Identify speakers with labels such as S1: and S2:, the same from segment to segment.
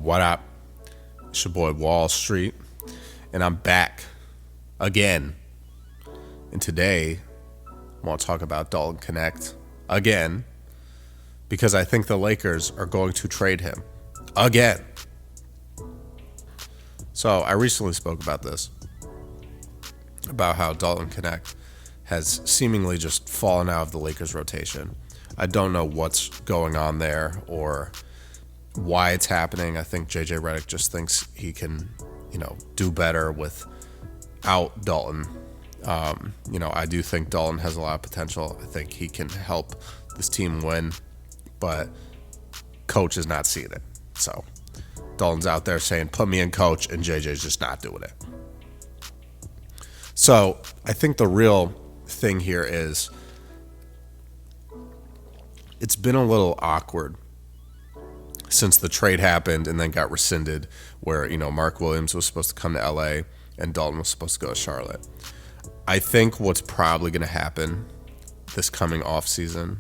S1: What up? It's your boy Wall Street, and I'm back again. And today, I want to talk about Dalton Knecht again, because I think the Lakers are going to trade him again. So I recently spoke about this, about how Dalton Knecht has seemingly just fallen out of the Lakers rotation. I don't know what's going on there or why it's happening. I think JJ Redick just thinks he can, do better without Dalton. I do think Dalton has a lot of potential. I think he can help this team win, but coach is not seeing it. So Dalton's out there saying, put me in, coach, and JJ's just not doing it. So I think the real thing here is it's been a little awkward since the trade happened and then got rescinded, where, Mark Williams was supposed to come to LA and Dalton was supposed to go to Charlotte. I think what's probably going to happen this coming offseason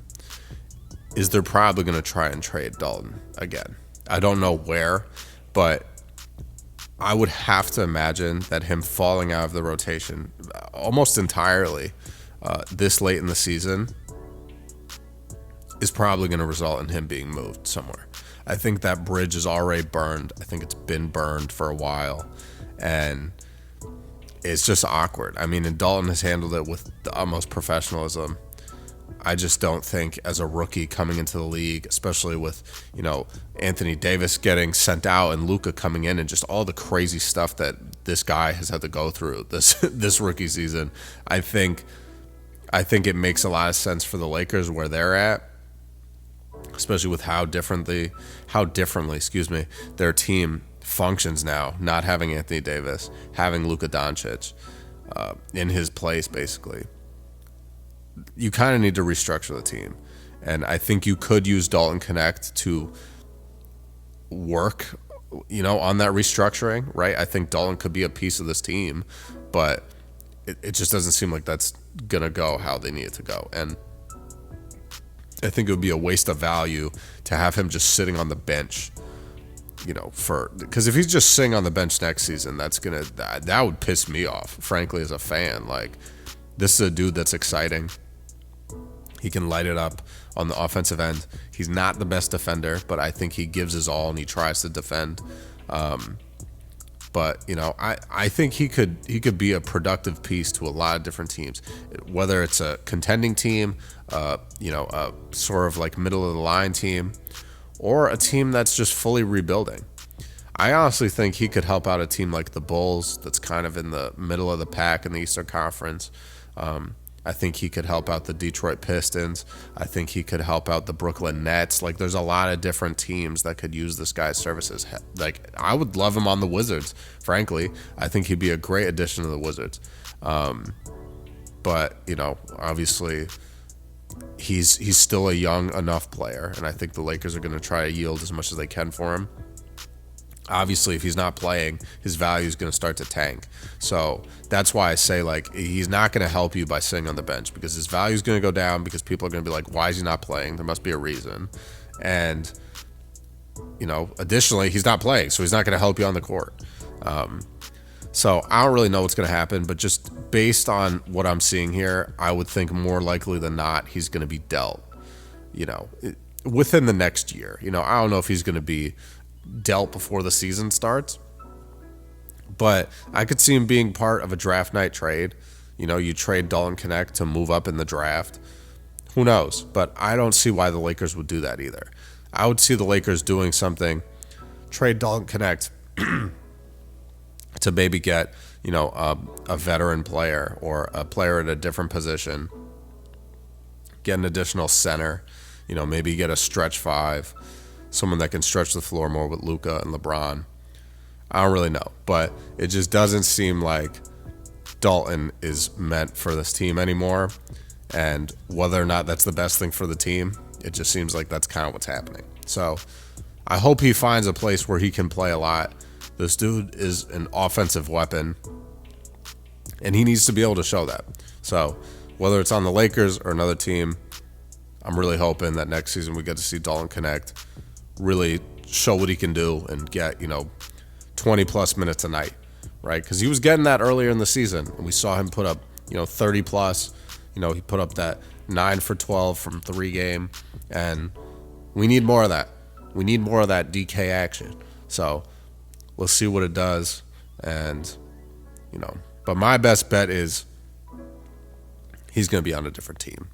S1: is they're probably going to try and trade Dalton again. I don't know where, but I would have to imagine that him falling out of the rotation almost entirely this late in the season is probably going to result in him being moved somewhere. I think that bridge is already burned. I think it's been burned for a while, and it's just awkward. And Dalton has handled it with the utmost professionalism. I just don't think, as a rookie coming into the league, especially with, Anthony Davis getting sent out and Luka coming in and just all the crazy stuff that this guy has had to go through this rookie season, I think it makes a lot of sense for the Lakers where they're at, especially with how differently, their team functions now, not having Anthony Davis, having Luka Doncic in his place, basically. You kind of need to restructure the team. And I think you could use Dalton Knecht to work, on that restructuring, right? I think Dalton could be a piece of this team, but it just doesn't seem like that's going to go how they need it to go. And I think it would be a waste of value to have him just sitting on the bench, because if he's just sitting on the bench next season, that would piss me off, frankly, as a fan. Like, this is a dude that's exciting. He can light it up on the offensive end. He's not the best defender, but I think he gives his all and he tries to defend. But I think he could be a productive piece to a lot of different teams, whether it's a contending team, a sort of like middle of the line team, or a team that's just fully rebuilding. I honestly think he could help out a team like the Bulls, that's kind of in the middle of the pack in the Eastern Conference. I think he could help out the Detroit Pistons. I think he could help out the Brooklyn Nets. Like, there's a lot of different teams that could use this guy's services. Like, I would love him on the Wizards, frankly. I think he'd be a great addition to the Wizards. But, obviously, he's still a young enough player, and I think the Lakers are going to try to yield as much as they can for him. Obviously, if he's not playing, his value is going to start to tank. So that's why I say, he's not going to help you by sitting on the bench, because his value is going to go down, because people are going to be like, why is he not playing? There must be a reason. And, additionally, he's not playing, so he's not going to help you on the court. So I don't really know what's going to happen, but just based on what I'm seeing here, I would think more likely than not he's going to be dealt, within the next year. I don't know if he's going to be dealt before the season starts, but I could see him being part of a draft night trade. You trade Dalton Knecht to move up in the draft. Who knows? But I don't see why the Lakers would do that either. I would see the Lakers doing something, trade Dalton Knecht to maybe get, a veteran player or a player at a different position, get an additional center, maybe get a stretch five, someone that can stretch the floor more with Luka and LeBron. I don't really know, but it just doesn't seem like Dalton is meant for this team anymore. And whether or not that's the best thing for the team, it just seems like that's kind of what's happening. So I hope he finds a place where he can play a lot. This dude is an offensive weapon, and he needs to be able to show that. So whether it's on the Lakers or another team, I'm really hoping that next season we get to see Dalton Knecht really show what he can do and get, 20 plus minutes a night, right? Because he was getting that earlier in the season, and we saw him put up, 30 plus. He put up that 9 for 12 from 3 game, and we need more of that. We need more of that DK action. So we'll see what it does, and but my best bet is he's going to be on a different team,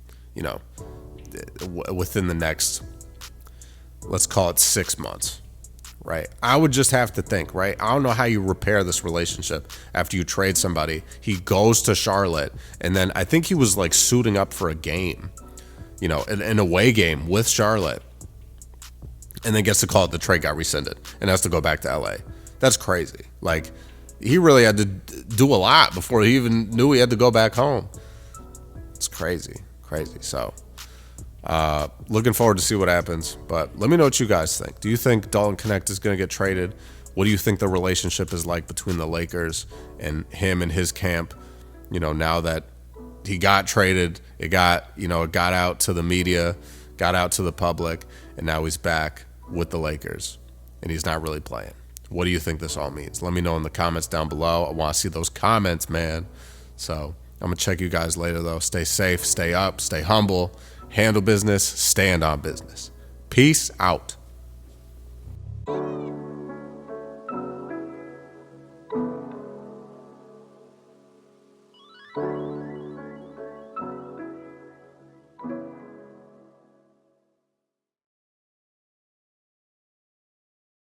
S1: within the next, let's call it 6 months, right? I would just have to think, right? I don't know how you repair this relationship after you trade somebody. He goes to Charlotte, and then I think he was like suiting up for a game, an away game with Charlotte, and then gets the call that the trade got rescinded and has to go back to LA. That's crazy. Like, he really had to do a lot before he even knew he had to go back home. It's crazy. So, looking forward to see what happens. But let me know what you guys think. Do you think Dalton Knecht is going to get traded? What do you think the relationship is like between the Lakers and him and his camp? Now that he got traded, it got out to the media, got out to the public, and now he's back with the Lakers, and he's not really playing. What do you think this all means? Let me know in the comments down below. I want to see those comments, man. So I'm going to check you guys later, though. Stay safe, stay up, stay humble, handle business, stand on business. Peace out.